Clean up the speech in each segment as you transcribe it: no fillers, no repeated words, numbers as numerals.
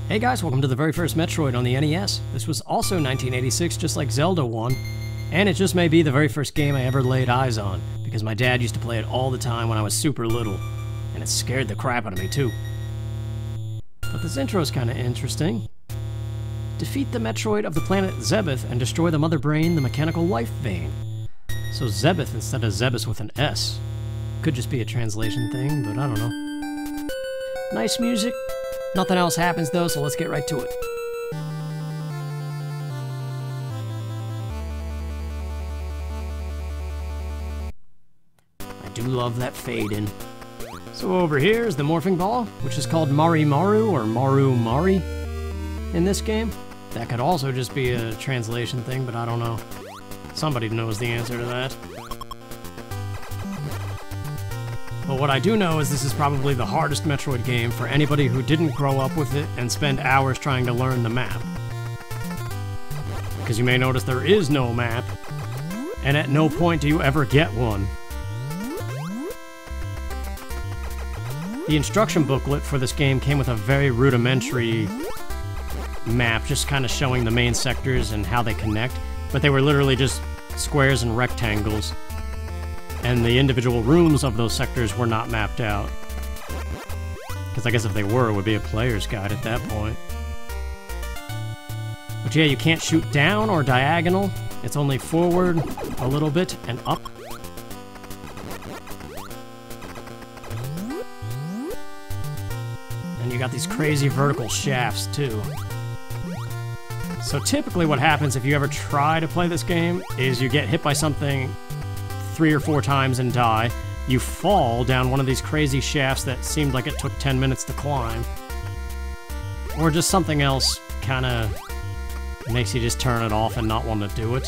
Hey guys, welcome to the very first Metroid on the NES. This was also 1986, just like Zelda 1, and it just may be the very first game I ever laid eyes on, because my dad used to play it all the time when I was super little, and it scared the crap out of me too. But this intro is kind of interesting. Defeat the Metroid of the planet Zebeth and destroy the mother brain, the mechanical life vein. So Zebeth instead of Zebus with an S. Could just be a translation thing, but I don't know. Nice music. Nothing else happens though, so let's get right to it. I do love that fade in. So over here is the morphing ball, which is called Mari Maru or Maru Mari in this game. That could also just be a translation thing, but I don't know. Somebody knows the answer to that. But what I do know is this is probably the hardest Metroid game for anybody who didn't grow up with it and spend hours trying to learn the map. Because you may notice there is no map, and at no point do you ever get one. The instruction booklet for this game came with a very rudimentary map, just kind of showing the main sectors and how they connect, but they were literally just squares and rectangles. And the individual rooms of those sectors were not mapped out. Because I guess if they were, it would be a player's guide at that point. But yeah, you can't shoot down or diagonal. It's only forward a little bit and up. And you got these crazy vertical shafts too. So typically what happens if you ever try to play this game is you get hit by something 3 or 4 times and die. You fall down one of these crazy shafts that seemed like it took 10 minutes to climb. Or just something else kind of makes you just turn it off and not want to do it.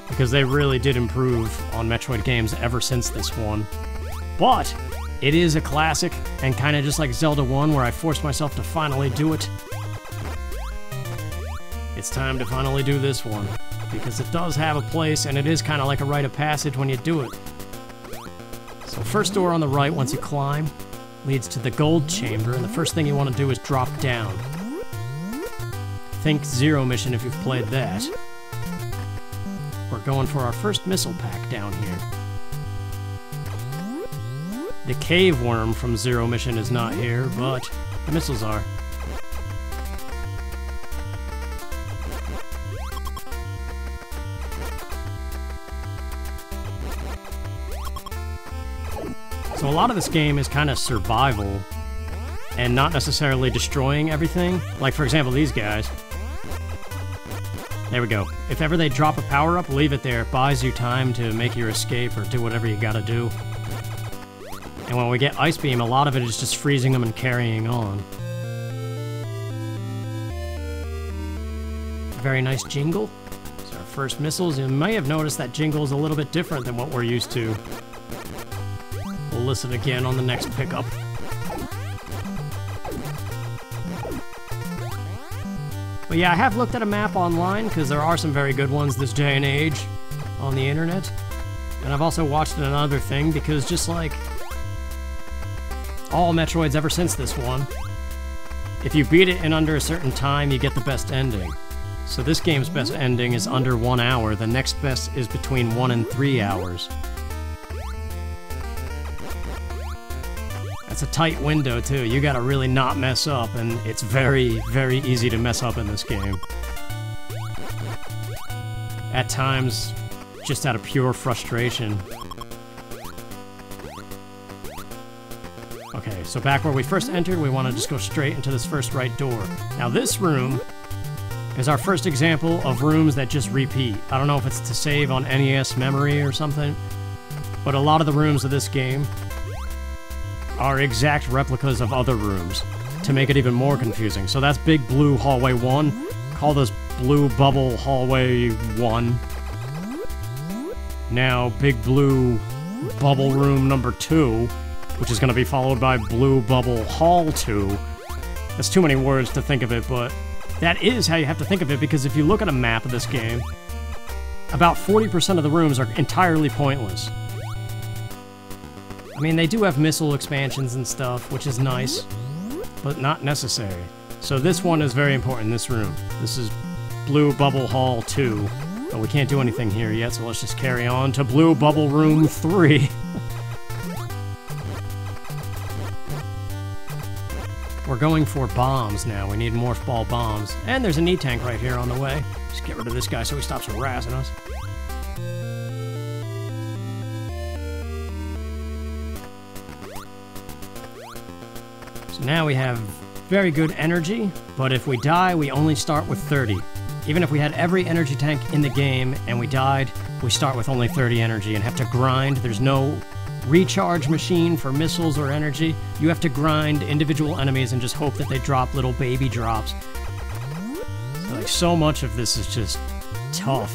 Because they really did improve on Metroid games ever since this one. But it is a classic, and kind of just like Zelda 1 where I forced myself to finally do it. It's time to finally do this one. Because it does have a place, and it is kind of like a rite of passage when you do it. So first door on the right, once you climb, leads to the gold chamber, and the first thing you want to do is drop down. Think Zero Mission if you've played that. We're going for our first missile pack down here. The cave worm from Zero Mission is not here, but the missiles are. So a lot of this game is kind of survival, and not necessarily destroying everything. Like, for example, these guys. There we go. If ever they drop a power-up, leave it there. It buys you time to make your escape or do whatever you gotta do. And when we get Ice Beam, a lot of it is just freezing them and carrying on. Very nice jingle. It's our first missiles. You may have noticed that jingle is a little bit different than what we're used to. We'll listen again on the next pickup. But yeah, I have looked at a map online, because there are some very good ones this day and age on the internet. And I've also watched another thing, because just like all Metroids ever since this one, if you beat it in under a certain time, you get the best ending. So this game's best ending is under 1 hour, the next best is between 1 and 3 hours. It's a tight window too. You gotta really not mess up, and it's very, very easy to mess up in this game. At times, just out of pure frustration. Okay, so back where we first entered, we want to just go straight into this first right door. Now this room is our first example of rooms that just repeat. I don't know if it's to save on NES memory or something, but a lot of the rooms of this game are exact replicas of other rooms, to make it even more confusing. So that's Big Blue Hallway 1. Call this Blue Bubble Hallway 1. Now Big Blue Bubble Room number 2, which is going to be followed by Blue Bubble Hall 2. That's too many words to think of it, but that is how you have to think of it, because if you look at a map of this game, about 40% of the rooms are entirely pointless. I mean, they do have missile expansions and stuff, which is nice. but not necessary. So this one is very important, this room. This is Blue Bubble Hall 2. But we can't do anything here yet, so let's just carry on to Blue Bubble Room 3. We're going for bombs now. We need morph ball bombs. And there's a knee tank right here on the way. Just get rid of this guy so he stops harassing us. So now we have very good energy, but if we die, we only start with 30. Even if we had every energy tank in the game and we died, we start with only 30 energy and have to grind. There's no recharge machine for missiles or energy. You have to grind individual enemies and just hope that they drop little baby drops. So, like, so much of this is just tough.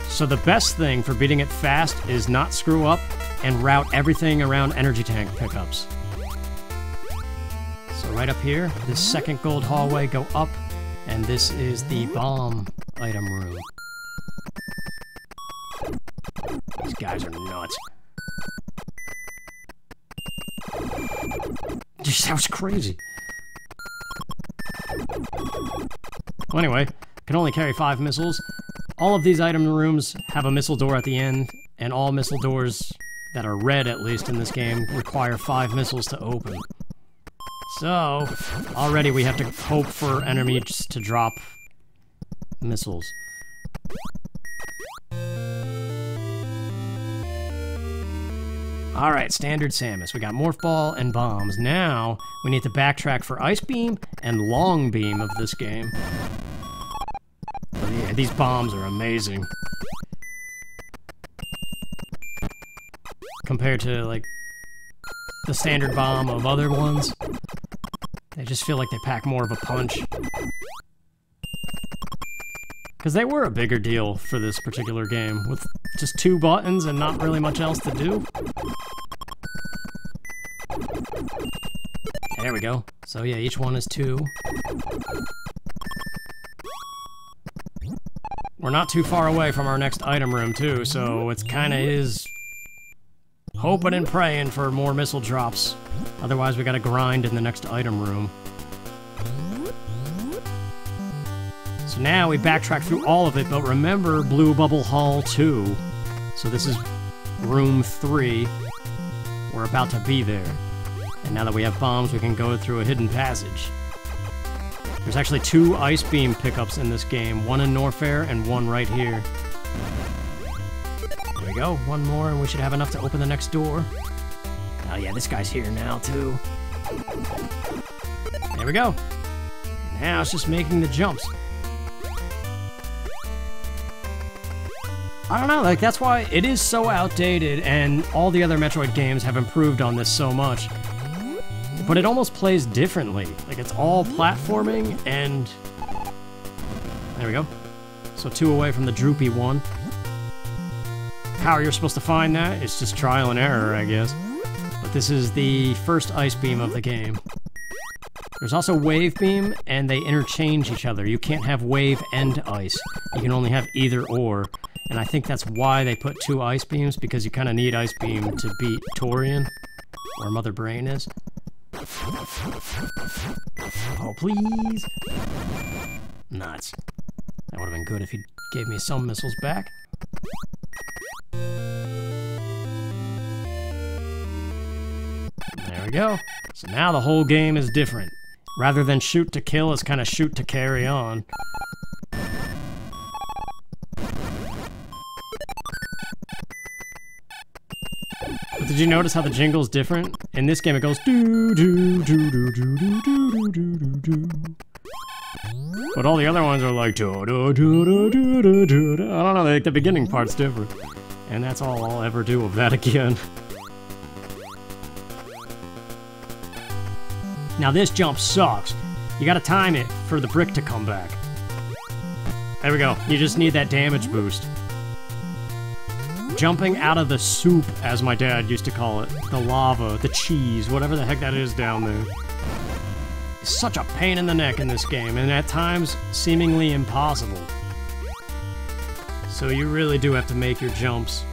So the best thing for beating it fast is not screw up and route everything around energy tank pickups. So right up here, this second gold hallway, go up, and this is the bomb item room. These guys are nuts. That was crazy. Well, anyway, can only carry 5 missiles. All of these item rooms have a missile door at the end, and all missile doors that are red, at least in this game, require 5 missiles to open. So, already we have to hope for enemies to drop missiles. Alright, standard Samus. We got Morph Ball and bombs. Now, we need to backtrack for Ice Beam and Long Beam of this game. But yeah, these bombs are amazing. Compared to, like, the standard bomb of other ones. They just feel like they pack more of a punch. Because they were a bigger deal for this particular game, with just 2 buttons and not really much else to do. There we go. So yeah, each one is 2. We're not too far away from our next item room too, so it's kinda is hoping and praying for more missile drops. Otherwise we gotta grind in the next item room. So now we backtrack through all of it, but remember Blue Bubble Hall 2. So this is room 3. We're about to be there. And now that we have bombs, we can go through a hidden passage. There's actually 2 Ice Beam pickups in this game. One in Norfair and one right here. There we go. One more and we should have enough to open the next door. Oh yeah, this guy's here now too. There we go. Now it's just making the jumps. I don't know, like, that's why it is so outdated, and all the other Metroid games have improved on this so much. But it almost plays differently. Like, it's all platforming, and... There we go. So 2 away from the droopy one. How you're supposed to find that? It's just trial and error, I guess. But this is the first Ice Beam of the game. There's also Wave Beam, and they interchange each other. You can't have Wave and Ice. You can only have either or. And I think that's why they put 2 Ice Beams, because you kind of need Ice Beam to beat Torian, where Mother Brain is. Oh, please! Nuts. That would have been good if he gave me some missiles back. There we go. So now the whole game is different. Rather than shoot to kill, it's kind of shoot to carry on. But did you notice how the jingle's different? In this game it goes doo doo doo doo doo doo doo doo doo doo. But all the other ones are like doo doo doo doo doo doo doo. I don't know, like the beginning part's different. And that's all I'll ever do of that again. Now this jump sucks. You gotta time it for the brick to come back. There we go. You just need that damage boost. Jumping out of the soup, as my dad used to call it. The lava, the cheese, whatever the heck that is down there. It's such a pain in the neck in this game, and at times, seemingly impossible. So you really do have to make your jumps.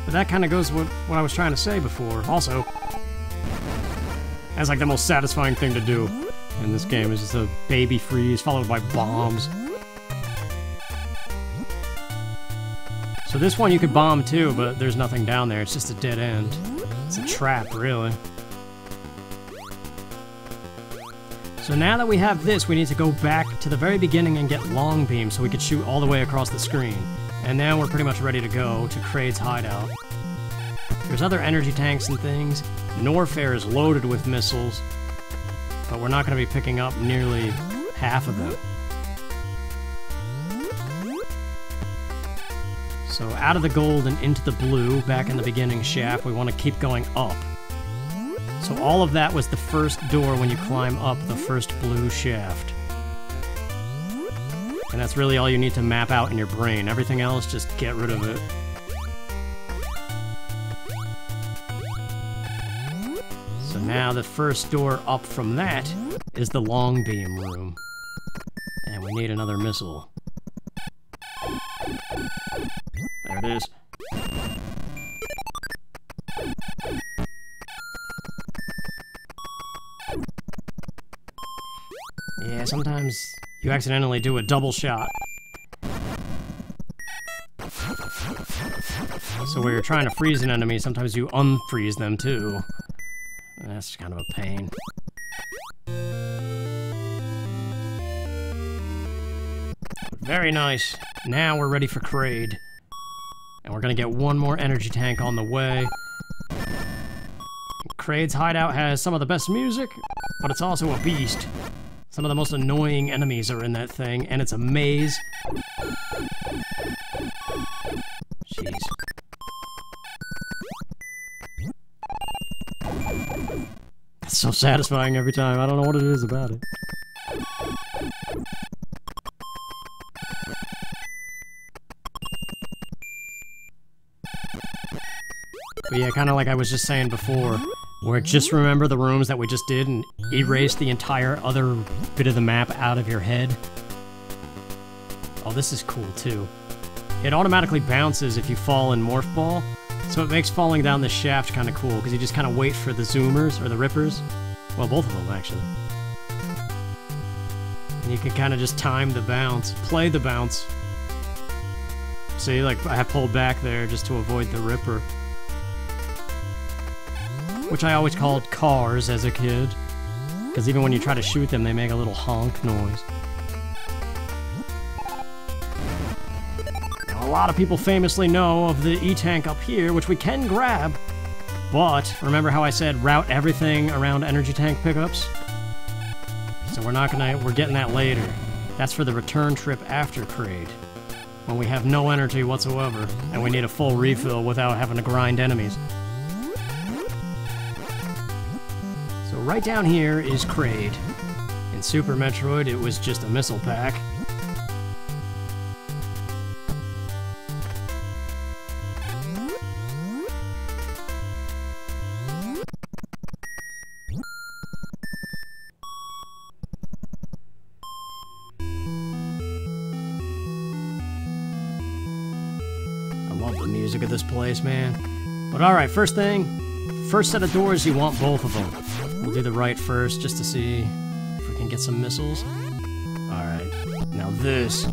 But that kind of goes with what I was trying to say before. Also, That's like the most satisfying thing to do in this game, is just a baby freeze followed by bombs. So this one you could bomb too, but there's nothing down there. It's just a dead end. It's a trap, really. So now that we have this, we need to go back to the very beginning and get long beam so we could shoot all the way across the screen. And now we're pretty much ready to go to Kraid's hideout. There's other energy tanks and things. Norfair is loaded with missiles, but we're not going to be picking up nearly half of them. So out of the gold and into the blue, back in the beginning shaft, we want to keep going up. So all of that was the first door when you climb up the first blue shaft. And that's really all you need to map out in your brain. Everything else, just get rid of it. So now the first door up from that is the long beam room. And we need another missile. There it is. Yeah, sometimes you accidentally do a double shot. So where you're trying to freeze an enemy, sometimes you unfreeze them too. That's kind of a pain. Very nice. Now we're ready for Kraid. And we're gonna get one more energy tank on the way. Kraid's hideout has some of the best music, but it's also a beast. Some of the most annoying enemies are in that thing, and it's a maze. Jeez. That's so satisfying every time. I don't know what it is about it. But yeah, kind of like I was just saying before, where just remember the rooms that we just did and erase the entire other bit of the map out of your head. Oh, this is cool too. It automatically bounces if you fall in Morph Ball, so it makes falling down the shaft kind of cool, because you just kind of wait for the zoomers, or the rippers. Well, both of them, actually. And you can kind of just time the bounce, play the bounce. See, like, I have pulled back there just to avoid the ripper. Which I always called cars as a kid, because even when you try to shoot them, they make a little honk noise. Now, a lot of people famously know of the E-Tank up here, which we can grab, but remember how I said route everything around energy tank pickups? So we're getting that later. That's for the return trip after Kraid, when we have no energy whatsoever, and we need a full refill without having to grind enemies. Right down here is Kraid. In Super Metroid, it was just a missile pack. I love the music of this place, man. But alright, first set of doors, you want both of them. We'll do the right first, just to see if we can get some missiles. Alright, now this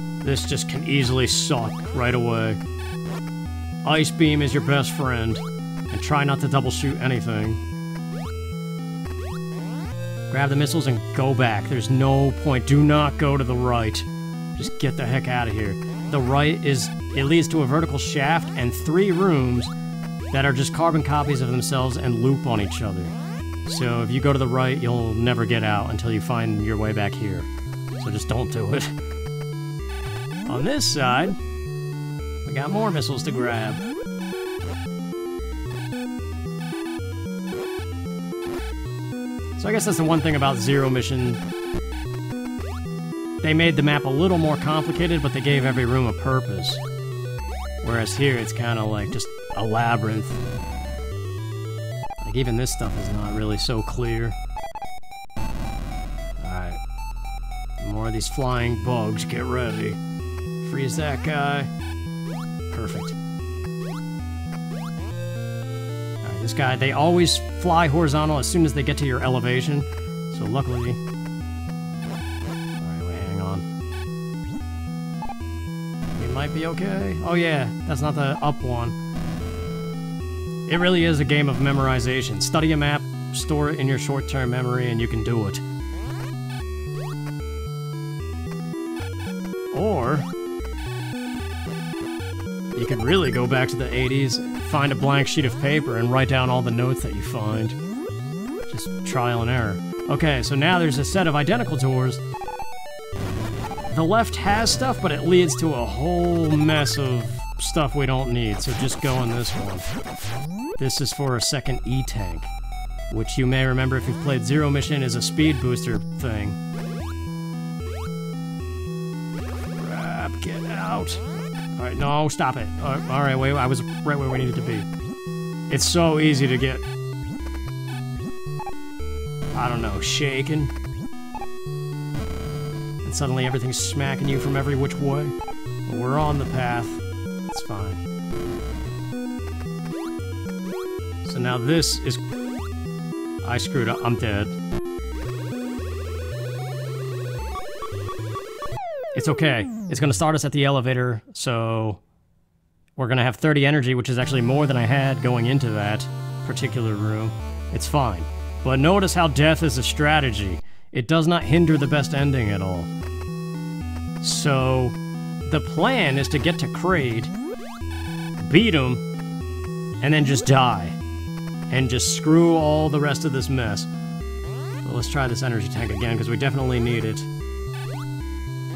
just can easily suck right away. Ice Beam is your best friend, and try not to double shoot anything. Grab the missiles and go back. There's no point. Do not go to the right. Just get the heck out of here. The right it leads to a vertical shaft and 3 rooms that are just carbon copies of themselves and loop on each other. So if you go to the right, you'll never get out until you find your way back here. So just don't do it. On this side, we got more missiles to grab. So I guess that's the one thing about Zero Mission. They made the map a little more complicated, but they gave every room a purpose. Whereas here, it's kind of like just a labyrinth. Like, even this stuff is not really so clear. Alright. More of these flying bugs, get ready. Freeze that guy. Perfect. Alright, This guy, they always fly horizontal as soon as they get to your elevation. So luckily... Alright, wait, hang on. We might be okay. Oh yeah, that's not the up one. It really is a game of memorization. Study a map, store it in your short-term memory, and you can do it. Or... you could really go back to the 80s, find a blank sheet of paper, and write down all the notes that you find. Just trial and error. Okay, so now there's a set of identical doors. The left has stuff, but it leads to a whole mess of stuff we don't need, so just go in this one. This is for a second E-tank, which you may remember if you've played Zero Mission is a speed booster thing. Crap, get out. Alright, no, stop it. Alright, wait, I was right where we needed to be. It's so easy to get... I don't know, shaken. And suddenly everything's smacking you from every which way. But we're on the path. It's fine. So now this is... I screwed up. I'm dead. It's okay. It's gonna start us at the elevator, so... we're gonna have 30 energy, which is actually more than I had going into that particular room. It's fine. But notice how death is a strategy. It does not hinder the best ending at all. So... the plan is to get to Kraid, beat him, and then just die. And just screw all the rest of this mess. So let's try this energy tank again, because we definitely need it.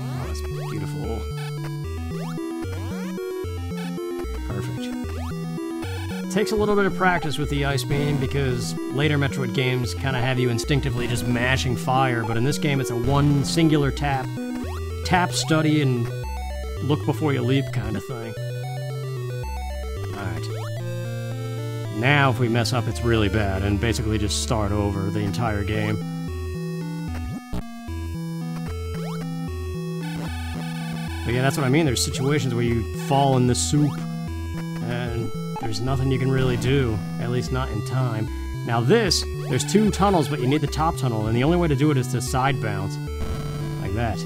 Oh, that's beautiful. Perfect. It takes a little bit of practice with the ice beam, because later Metroid games kind of have you instinctively just mashing fire, but in this game it's a one singular tap. Tap, study, and look before you leap kind of thing. Alright. Now if we mess up it's really bad, and basically just start over the entire game. But yeah, that's what I mean, there's situations where you fall in the soup, and there's nothing you can really do, at least not in time. Now this, there's two tunnels, but you need the top tunnel, and the only way to do it is to side bounce. Like that.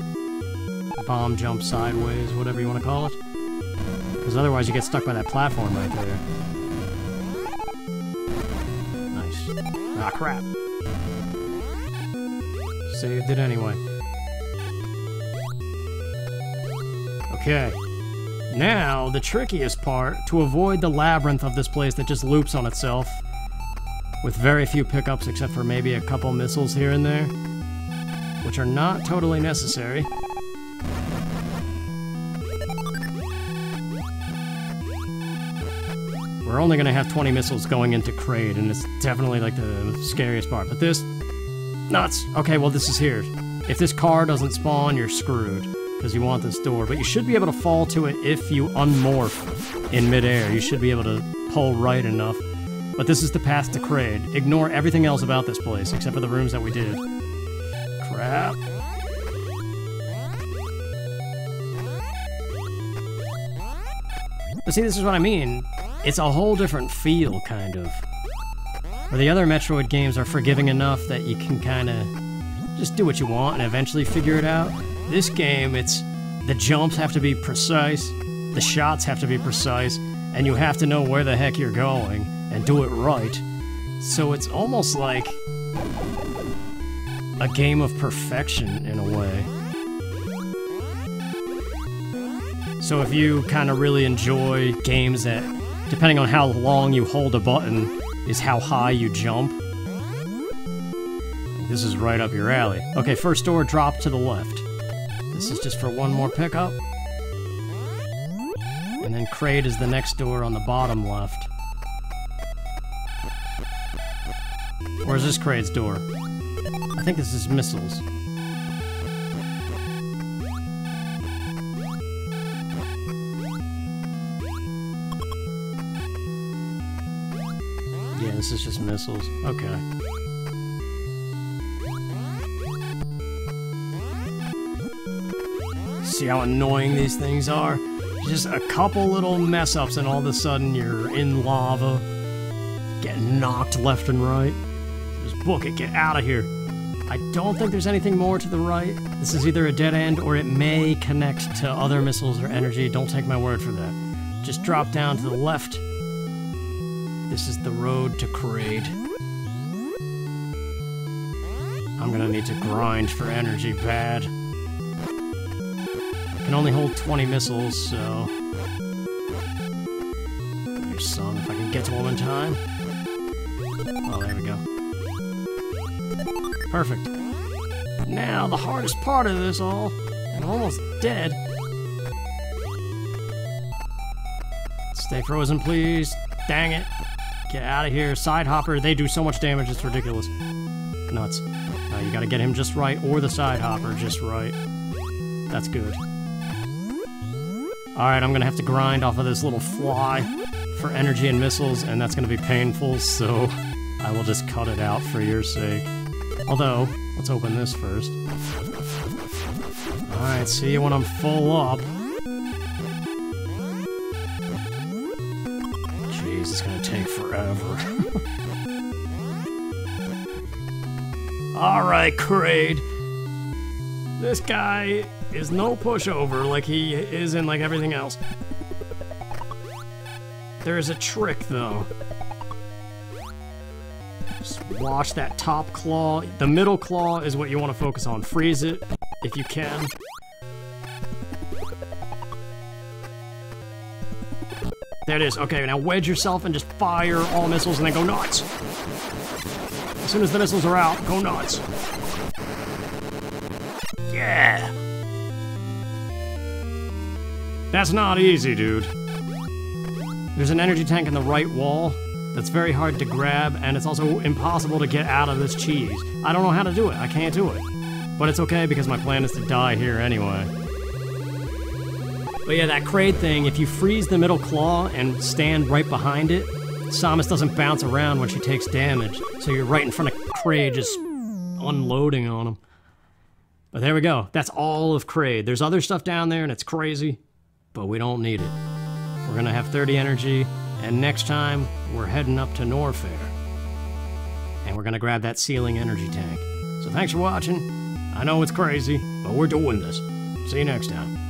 Bomb jump sideways, whatever you want to call it. Because otherwise you get stuck by that platform right there. Nice. Ah, crap. Saved it anyway. Okay. Now, the trickiest part, to avoid the labyrinth of this place that just loops on itself, with very few pickups except for maybe a couple missiles here and there, which are not totally necessary. We're only going to have 20 missiles going into Kraid, and it's definitely like the scariest part. But this... nuts! Okay, well this is here. If this car doesn't spawn, you're screwed, because you want this door. But you should be able to fall to it if you unmorph in midair. You should be able to pull right enough. But this is the path to Kraid. Ignore everything else about this place, except for the rooms that we did. Crap. But see, this is what I mean. It's a whole different feel, kind of. Where the other Metroid games are forgiving enough that you can kind of just do what you want and eventually figure it out. This game, it's... the jumps have to be precise, the shots have to be precise, and you have to know where the heck you're going and do it right. So it's almost like a game of perfection, in a way. So if you kind of really enjoy games that, depending on how long you hold a button, is how high you jump, this is right up your alley. Okay, first door, drop to the left. This is just for one more pickup. And then Kraid is the next door on the bottom left. Or is this Kraid's door? I think this is missiles. Yeah, this is just missiles. Okay. See how annoying these things are? Just a couple little mess-ups and all of a sudden you're in lava. Getting knocked left and right. Just book it, get out of here. I don't think there's anything more to the right. This is either a dead end or it may connect to other missiles or energy. Don't take my word for that. Just drop down to the left. This is the road to Kraid. I'm gonna need to grind for energy bad. I can only hold 20 missiles, so... Here's some, if I can get to them in time. Oh, there we go. Perfect. Now, the hardest part of this all, I'm almost dead. Stay frozen, please. Dang it. Get out of here. Side hopper, they do so much damage, it's ridiculous. Nuts. You gotta get him just right, or the side hopper just right. That's good. Alright, I'm gonna have to grind off of this little fly for energy and missiles, and that's gonna be painful, so I will just cut it out for your sake. Although, let's open this first. Alright, see you when I'm full up. Jeez, it's gonna take forever. Alright, Kraid. This guy is no pushover like he is in like everything else. There is a trick though. Just watch that top claw. The middle claw is what you want to focus on. Freeze it if you can. There it is. Okay, now wedge yourself and just fire all missiles and then go nuts. As soon as the missiles are out, go nuts. Yeah! That's not easy, dude. There's an energy tank in the right wall that's very hard to grab, and it's also impossible to get out of this cheese. I don't know how to do it. I can't do it. But it's okay because my plan is to die here anyway. But yeah, that Kraid thing, if you freeze the middle claw and stand right behind it, Samus doesn't bounce around when she takes damage, so you're right in front of Kraid just unloading on him. But there we go. That's all of Kraid. There's other stuff down there, and it's crazy, but we don't need it. We're gonna have 30 energy, and next time, we're heading up to Norfair. And we're gonna grab that ceiling energy tank. So thanks for watching. I know it's crazy, but we're doing this. See you next time.